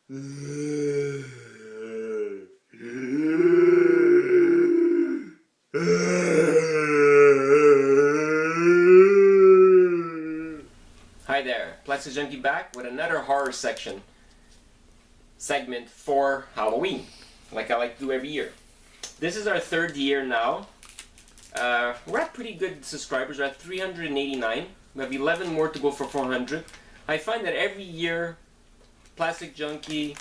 Hi there, Plasticjunky back with another horror segment for Halloween, like I like to do every year. This is our third year now. We're at pretty good subscribers. We're at 389. We have 11 more to go for 400. I find that every year, Plasticjunky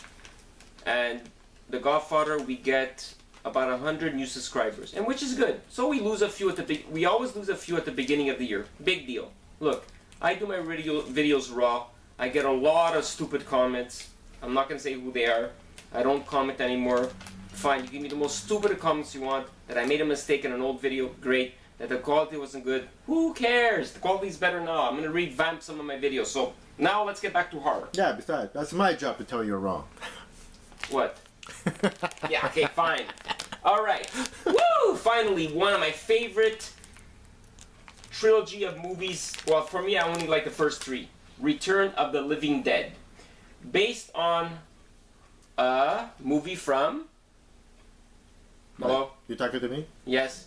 and The Godfather, we get about 100 new subscribers, and which is good. So we lose a few at we always lose a few at the beginning of the year. Big deal. Look, I do my videos raw. I get a lot of stupid comments. I'm not gonna say who they are. I don't comment anymore. Fine, you give me the most stupid comments you want. That I made a mistake in an old video, great. That the quality wasn't good, who cares? The quality's better now. I'm gonna revamp some of my videos. So now let's get back to horror. Yeah, besides, that's my job to tell you you're wrong. What? Yeah, okay, fine. Alright. Woo! Finally, one of my favorite trilogy of movies. Well, for me, I only like the first three. Return of the Living Dead. Based on a movie from... Hello? You talking to me? Yes.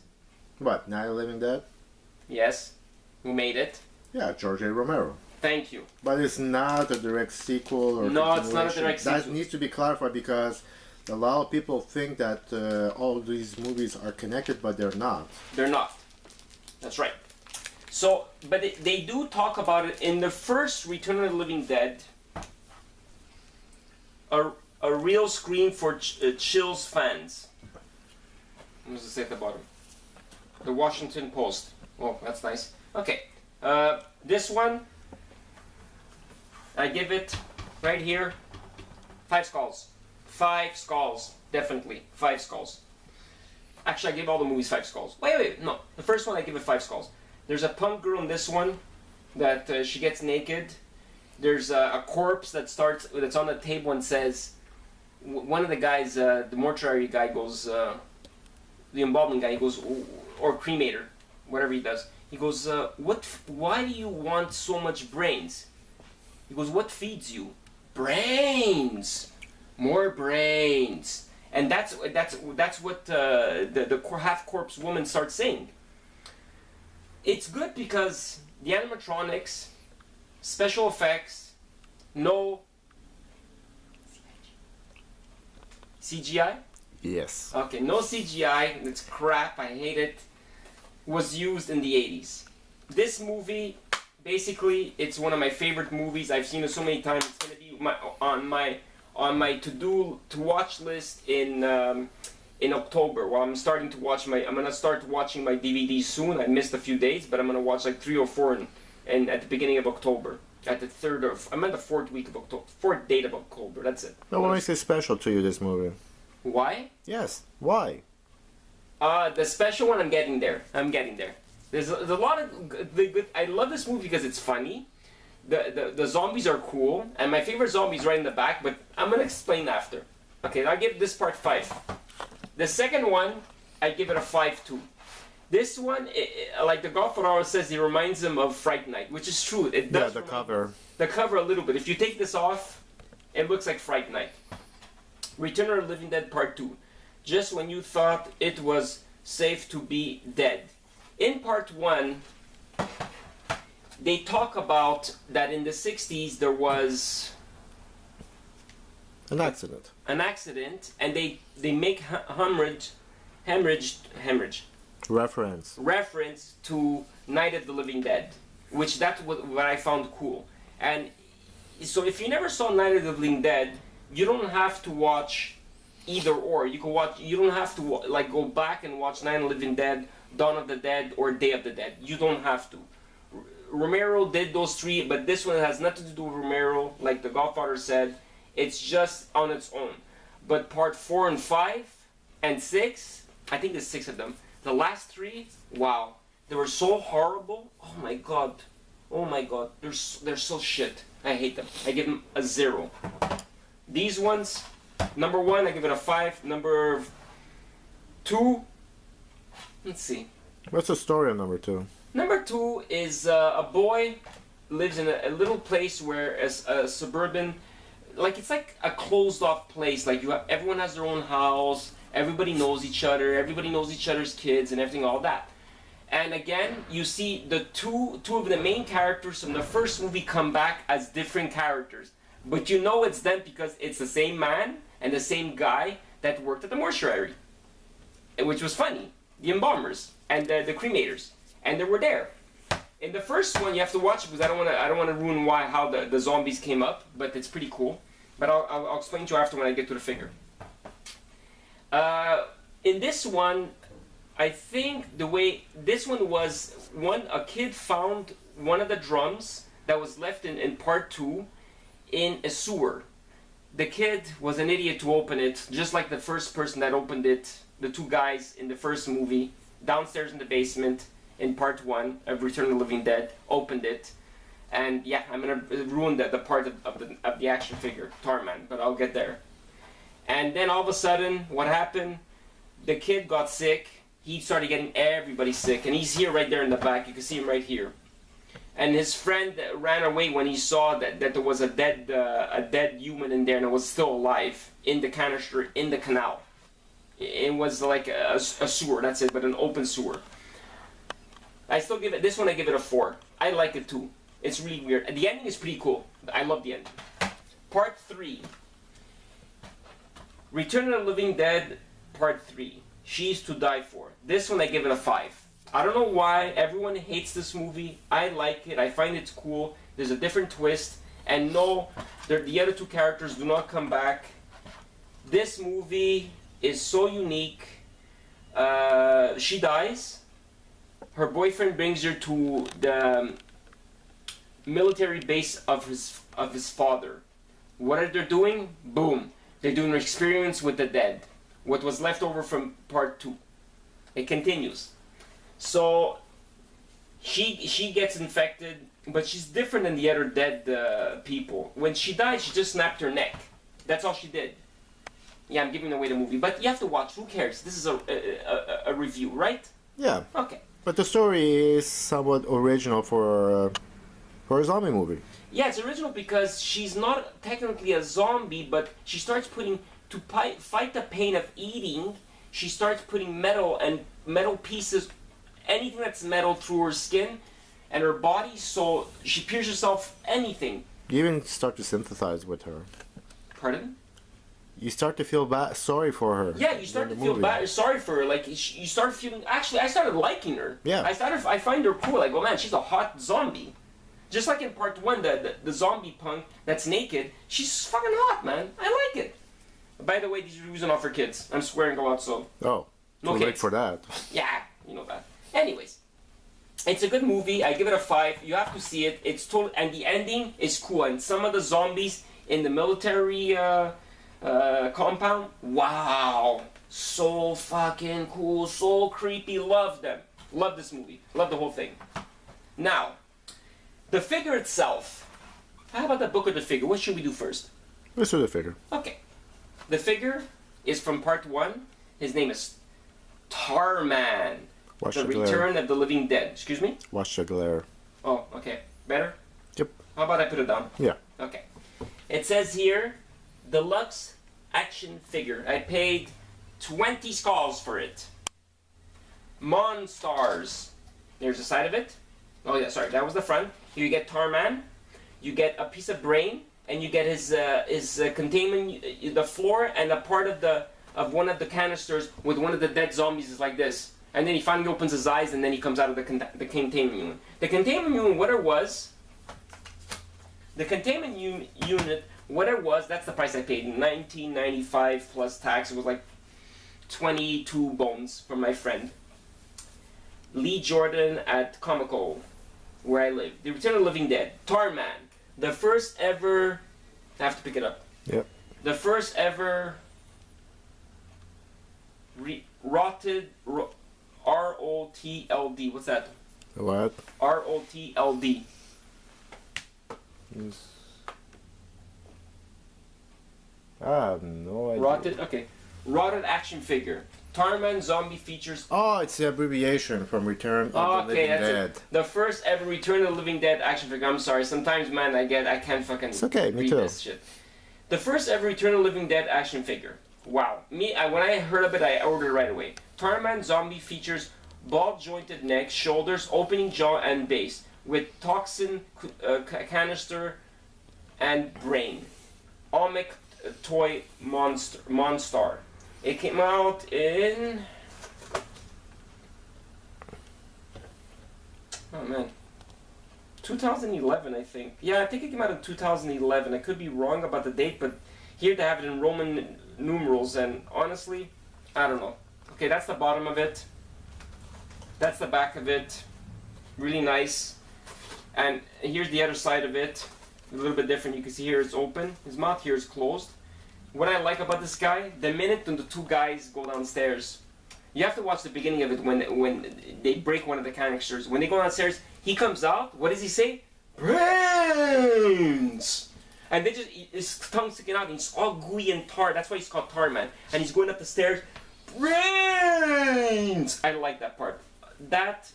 What, Night of the Living Dead? Yes. Who made it? Yeah, George A. Romero. Thank you. But it's not a direct sequel or no, it's not a direct sequel. That needs to be clarified because a lot of people think that all these movies are connected, but they're not. They're not. That's right. So, but they do talk about it in the first Return of the Living Dead. A real scream for Chills fans. What does it say at the bottom? The Washington Post. Oh, that's nice. Okay. This one, I give it, right here, 5 skulls. 5 skulls. Definitely. 5 skulls. Actually, I give all the movies 5 skulls. Wait. No. The first one, I give it 5 skulls. There's a punk girl in this one that she gets naked. There's a corpse that's on the table and says, one of the guys, the mortuary guy goes, the embalming guy, he goes, or cremator, whatever he does. He goes, why do you want so much brains? He goes, what feeds you? Brains! More brains. And that's what the half-corpse woman starts saying. It's good because the animatronics, special effects, no CGI? Yes. Okay, no CGI, it's crap, I hate it, was used in the 80s. This movie, basically, it's one of my favorite movies. I've seen it so many times. It's going to be on my to-watch list in October. Well, I'm going to start watching my DVDs soon. I missed a few days, but I'm going to watch like 3 or 4 and at the beginning of October. At the I'm at the 4th week of October, 4th date of October, that's it. Now, what makes it special to you, this movie? Why? Yes, why? The special one, I'm getting there. There's a lot of the good. I love this movie because it's funny. The zombies are cool, and my favorite zombie is right in the back, but I'm gonna explain after. Okay, I'll give this part 5. The second one, I give it a 5 too. This one, like the Godfather says, it reminds him of Fright Night, which is true. It does. Yeah, the cover. The cover a little bit. If you take this off, it looks like Fright Night. Return of the Living Dead Part 2. Just when you thought it was safe to be dead. In Part 1, they talk about that in the 60s there was an accident. And they make hemorrhage reference to Night of the Living Dead, which that's what I found cool. And so if you never saw Night of the Living Dead, you don't have to watch either or. You don't have to like go back and watch Night of the Living Dead, Dawn of the Dead, or Day of the Dead. You don't have to. Romero did those 3, but this one has nothing to do with Romero, like the Godfather said. It's just on its own. But Part 4 and 5 and 6, I think there's 6 of them. The last 3, wow, they were so horrible. Oh my god, they're so shit. I hate them. I give them a 0. These ones, number 1, I give it a 5. Number 2, let's see. What's the story of number 2? Number 2 is a boy lives in a little place where a suburban like it's like a closed off place. Like everyone has their own house. Everybody knows each other. Everybody knows each other's kids and everything, all that. And again, you see the two of the main characters from the first movie come back as different characters. But you know it's them because it's the same man and the same guy that worked at the mortuary. Which was funny. The embalmers and the cremators. And they were there. In the first one, you have to watch it because I don't want to ruin how the zombies came up, but it's pretty cool. But I'll explain to you after when I get to the figure. In this one, I think the way this one was, a kid found one of the drums that was left in part 2 in a sewer. The kid was an idiot to open it, just like the first person that opened it, the two guys in the first movie, downstairs in the basement in part 1 of Return of the Living Dead, opened it. And yeah, I'm gonna ruin the part of the action figure, Tarman, but I'll get there. And then all of a sudden, what happened? The kid got sick. He started getting everybody sick, and he's here right there in the back. You can see him right here. And his friend ran away when he saw that there was a dead human in there, and it was still alive in the canister in the canal. It was like a sewer. That's it, but an open sewer. I still give it this one. I give it a 4. I like it too. It's really weird. And the ending is pretty cool. I love the ending. Part 3. Return of the Living Dead, Part 3. She's to Die For. This one I give it a 5. I don't know why everyone hates this movie. I like it. I find it cool. There's a different twist. And no, the other two characters do not come back. This movie is so unique. She dies. Her boyfriend brings her to the military base of his father. What are they doing? Boom. They're doing an experiment with the dead. What was left over from part 2. It continues. So she gets infected, but she's different than the other dead people. When she died, she just snapped her neck. That's all she did. Yeah, I'm giving away the movie, but you have to watch. Who cares? This is a review, right? Yeah. Okay. But the story is somewhat original for a zombie movie. Yeah, it's original because she's not technically a zombie, but she starts putting, to fight the pain of eating, she starts putting metal pieces, anything that's metal through her skin and her body, so she pierces herself anything. You even start to sympathize with her. Pardon? You start to feel sorry for her. Yeah, you start to feel sorry for her. Like, you start feeling, actually, I started liking her. Yeah. I find her cool. Like, oh man, she's a hot zombie. Just like in part 1, the zombie punk that's naked, she's fucking hot, man. I like it. By the way, these reviews are not for kids. I'm swearing a lot, so... Oh, no too kids. late for that. Yeah, you know that. Anyways, it's a good movie. I give it a 5. You have to see it. It's total, and the ending is cool. And some of the zombies in the military compound, wow, so fucking cool, so creepy. Love them. Love this movie. Love the whole thing. Now, the figure itself. How about the book or the figure? What should we do first? Let's do the figure. Okay. The figure is from part 1. His name is Tarman. Watch the the glare. Return of the Living Dead. Excuse me? Watch the glare. Oh, okay. Better? Yep. How about I put it down? Yeah. Okay. It says here, deluxe action figure. I paid 20 skulls for it. Monstars. There's the side of it. Oh yeah, sorry, that was the front. Here you get Tarman. You get a piece of brain, and you get his containment, the floor, and a part of one of the canisters with one of the dead zombies is like this. And then he finally opens his eyes, and then he comes out of the containment unit. The containment unit, what it was, the containment unit, what it was, that's the price I paid, $19.95 plus tax. It was like 22 bones from my friend Lee Jordan at Comico, where I live. The Return of the Living Dead. Tarman. The first ever... I have to pick it up. Yep. The first ever... rotted... R-O-T-L-D. What's that? What? R-O-T-L-D. Yes. I have no idea. Rotted... Okay. Rotted action figure. Tarman zombie features... Oh, it's the abbreviation from Return of the Living Dead. It. The first ever Return of the Living Dead action figure. I'm sorry. Sometimes, man, I can't fucking it's okay, me read too. this shit. The first ever Return of the Living Dead action figure. Wow. When I heard of it, I ordered it right away. Tarman zombie features ball-jointed neck, shoulders, opening jaw, and base, with toxin canister and brain. Omic toy monster. It came out in... oh man. 2011, I think. Yeah, I think it came out in 2011. I could be wrong about the date, but here they have it in Roman numerals, and honestly, I don't know. Okay, that's the bottom of it. That's the back of it. Really nice. And here's the other side of it. A little bit different. You can see here it's open. His mouth here is closed. What I like about this guy, the minute the two guys go downstairs, you have to watch the beginning of it when they break one of the canisters. When they go downstairs, he comes out. What does he say? Brains! And they just, his tongue sticking out, and he's all gooey and tar. That's why he's called Tarman. And he's going up the stairs. Brains! I like that part. That,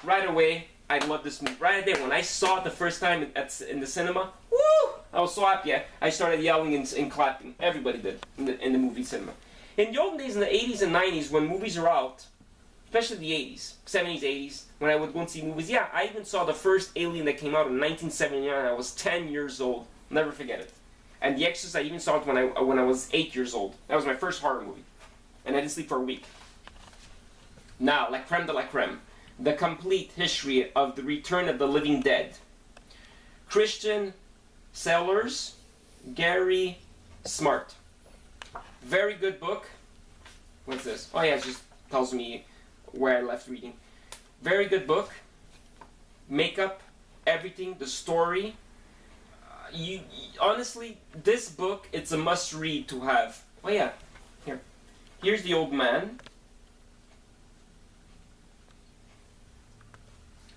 right away, I love this movie. Right there, when I saw it the first time in the cinema, woo! I was so happy. I started yelling and clapping. Everybody did in the movie cinema. In the olden days, in the 80s and 90s, when movies are out, especially the 80s, 70s, 80s, when I would go and see movies, yeah, I even saw the first Alien that came out in 1979. I was 10 years old. Never forget it. And The Exorcist, I even saw it when I was 8 years old. That was my first horror movie. And I didn't sleep for a week. Now, la creme de la creme. The complete history of the Return of the Living Dead. Christian Sellers, Gary Smart. Very good book. What's this? Oh yeah, it just tells me where I left reading. Very good book. Makeup, everything, the story. Honestly, this book, it's a must-read to have. Oh yeah, here. Here's the old man.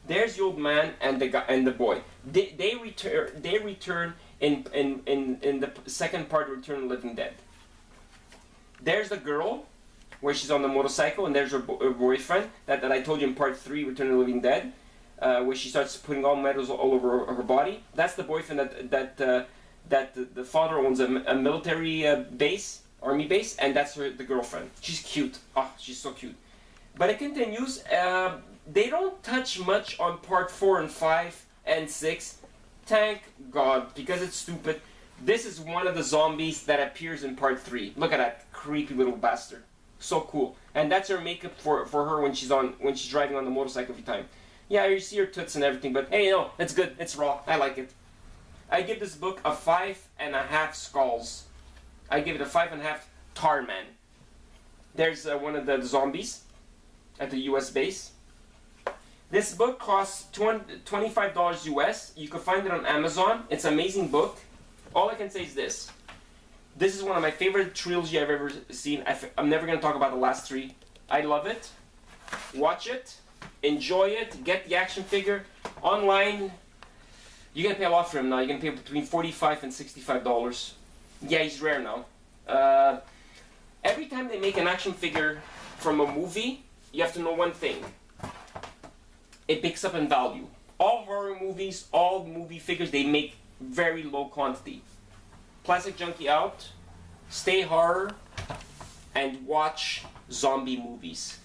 There's the old man and the guy and the boy. They return in the second part of Return of the Living Dead. There's the girl, where she's on the motorcycle, and there's her boyfriend that I told you in part 3, Return of the Living Dead, where she starts putting all metals all over her body. That's the boyfriend that the father owns a military base, army base, and that's the girlfriend. She's cute. Oh, she's so cute. But it continues. They don't touch much on part 4 and 5 and 6. Thank God, because it's stupid. This is one of the zombies that appears in part 3. Look at that creepy little bastard. So cool. And that's her makeup for her when she's driving on the motorcycle every time. Yeah, you see her toots and everything, but hey, no, it's good. It's raw. I like it. I give this book a 5.5 skulls. I give it a 5.5 Tarman. There's one of the zombies at the US base. This book costs $25 US. You can find it on Amazon. It's an amazing book. All I can say is this. This is one of my favorite trilogy I've ever seen. I'm never going to talk about the last 3. I love it. Watch it. Enjoy it. Get the action figure. Online, you're going to pay a lot for him now. You're going to pay between $45 and $65. Yeah, he's rare now. Every time they make an action figure from a movie, you have to know one thing. It picks up in value. All horror movies, all movie figures, they make very low quantity. Plasticjunky out. Stay horror and watch zombie movies.